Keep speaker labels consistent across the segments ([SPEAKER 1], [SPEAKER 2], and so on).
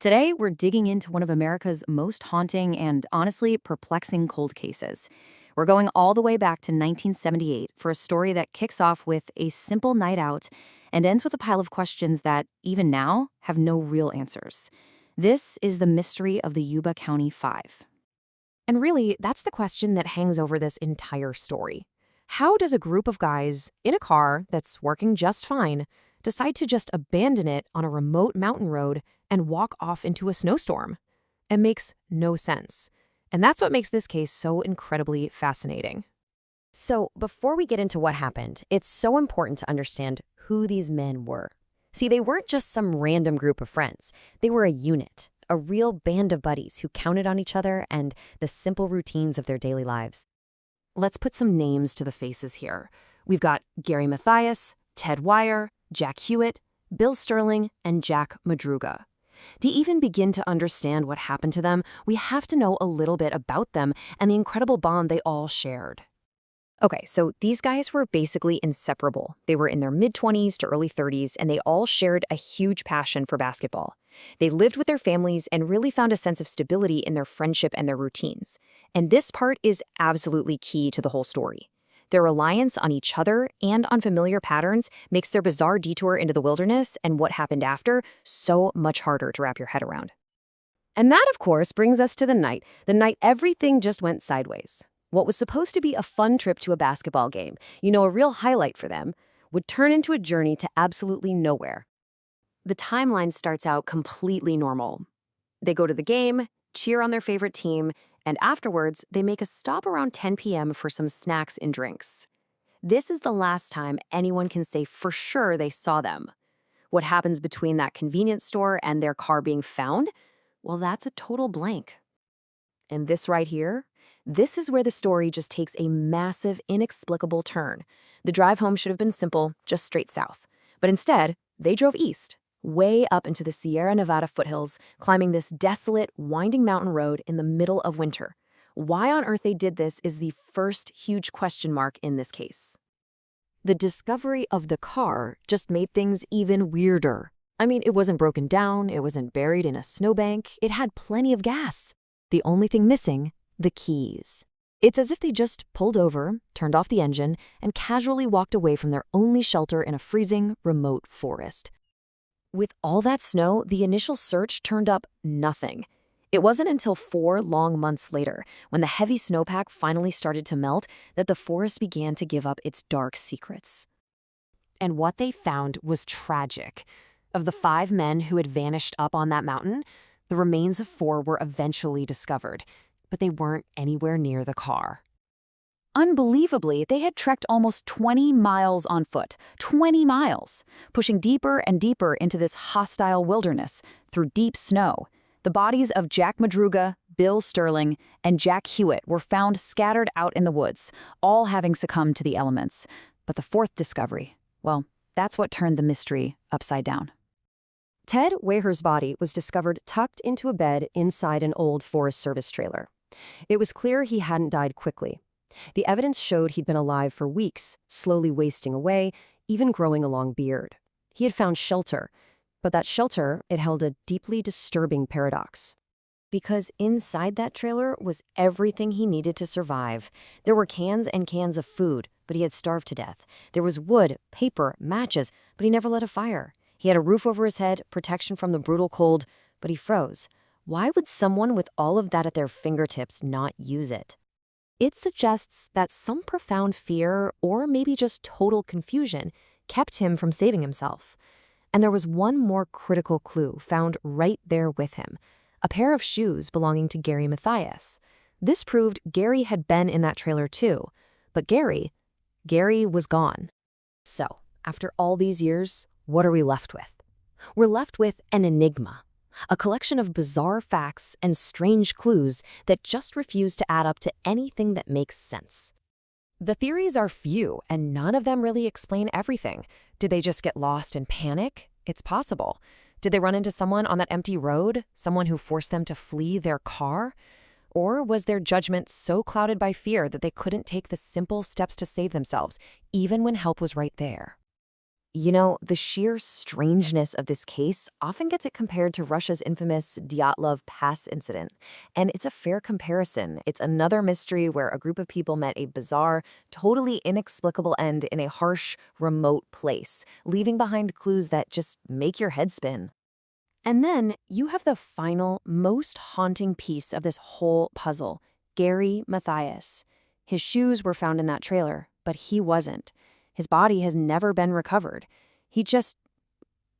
[SPEAKER 1] Today, we're digging into one of America's most haunting and honestly perplexing cold cases. We're going all the way back to 1978 for a story that kicks off with a simple night out and ends with a pile of questions that, even now, have no real answers. This is the mystery of the Yuba County Five.
[SPEAKER 2] And really, that's the question that hangs over this entire story. How does a group of guys in a car that's working just fine decide to just abandon it on a remote mountain road and walk off into a snowstorm? It makes no sense. And that's what makes this case so incredibly fascinating.
[SPEAKER 3] So, before we get into what happened, it's so important to understand who these men were. See, they weren't just some random group of friends. They were a unit, a real band of buddies who counted on each other and the simple routines of their daily lives.
[SPEAKER 2] Let's put some names to the faces here. We've got Gary Mathias, Ted Wire, Jack Hewitt, Bill Sterling, and Jack Madruga. To even begin to understand what happened to them, we have to know a little bit about them and the incredible bond they all shared.
[SPEAKER 3] Okay, so these guys were basically inseparable. They were in their mid-20s to early 30s, and they all shared a huge passion for basketball. They lived with their families and really found a sense of stability in their friendship and their routines. And this part is absolutely key to the whole story. Their reliance on each other and on familiar patterns makes their bizarre detour into the wilderness and what happened after so much harder to wrap your head around.
[SPEAKER 2] And that, of course, brings us to the night everything just went sideways. What was supposed to be a fun trip to a basketball game, a real highlight for them, would turn into a journey to absolutely nowhere. The timeline starts out completely normal. They go to the game, cheer on their favorite team, and afterwards, they make a stop around 10 p.m. for some snacks and drinks. This is the last time anyone can say for sure they saw them. What happens between that convenience store and their car being found? Well, that's a total blank. And this right here, this is where the story just takes a massive, inexplicable turn. The drive home should have been simple, just straight south. But instead, they drove east, way up into the Sierra Nevada foothills, climbing this desolate, winding mountain road in the middle of winter. Why on earth they did this is the first huge question mark in this case. The discovery of the car just made things even weirder. I mean, it wasn't broken down, it wasn't buried in a snowbank, it had plenty of gas. The only thing missing, the keys. It's as if they just pulled over, turned off the engine, and casually walked away from their only shelter in a freezing, remote forest. With all that snow, the initial search turned up nothing. It wasn't until 4 long months later, when the heavy snowpack finally started to melt, that the forest began to give up its dark secrets. And what they found was tragic. Of the 5 men who had vanished up on that mountain, the remains of 4 were eventually discovered, but they weren't anywhere near the car.
[SPEAKER 1] Unbelievably, they had trekked almost 20 miles on foot, 20 miles, pushing deeper and deeper into this hostile wilderness through deep snow. The bodies of Jack Madruga, Bill Sterling, and Jack Hewitt were found scattered out in the woods, all having succumbed to the elements. But the 4th discovery, well, that's what turned the mystery upside down.
[SPEAKER 4] Ted Waher's body was discovered tucked into a bed inside an old Forest Service trailer. It was clear he hadn't died quickly. The evidence showed he'd been alive for weeks, slowly wasting away, even growing a long beard. He had found shelter, but that shelter, it held a deeply disturbing paradox. Because inside that trailer was everything he needed to survive. There were cans and cans of food, but he had starved to death. There was wood, paper, matches, but he never lit a fire. He had a roof over his head, protection from the brutal cold, but he froze. Why would someone with all of that at their fingertips not use it? It suggests that some profound fear, or maybe just total confusion, kept him from saving himself. And there was one more critical clue found right there with him, a pair of shoes belonging to Gary Mathias. This proved Gary had been in that trailer too, but Gary was gone. So, after all these years, what are we left with? We're left with an enigma. A collection of bizarre facts and strange clues that just refuse to add up to anything that makes sense. The theories are few, and none of them really explain everything. Did they just get lost in panic? It's possible. Did they run into someone on that empty road? Someone who forced them to flee their car? Or was their judgment so clouded by fear that they couldn't take the simple steps to save themselves, even when help was right there?
[SPEAKER 3] You know, the sheer strangeness of this case often gets it compared to Russia's infamous Dyatlov Pass incident. And it's a fair comparison. It's another mystery where a group of people met a bizarre, totally inexplicable end in a harsh, remote place, leaving behind clues that just make your head spin.
[SPEAKER 2] And then you have the final, most haunting piece of this whole puzzle, Gary Mathias. His shoes were found in that trailer, but he wasn't. His body has never been recovered. He just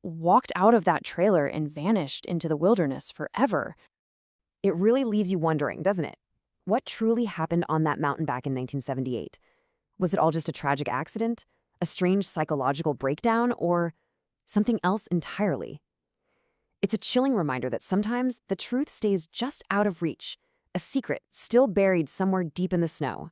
[SPEAKER 2] walked out of that trailer and vanished into the wilderness forever.
[SPEAKER 4] It really leaves you wondering, doesn't it? What truly happened on that mountain back in 1978? Was it all just a tragic accident, a strange psychological breakdown, or something else entirely? It's a chilling reminder that sometimes the truth stays just out of reach, a secret still buried somewhere deep in the snow.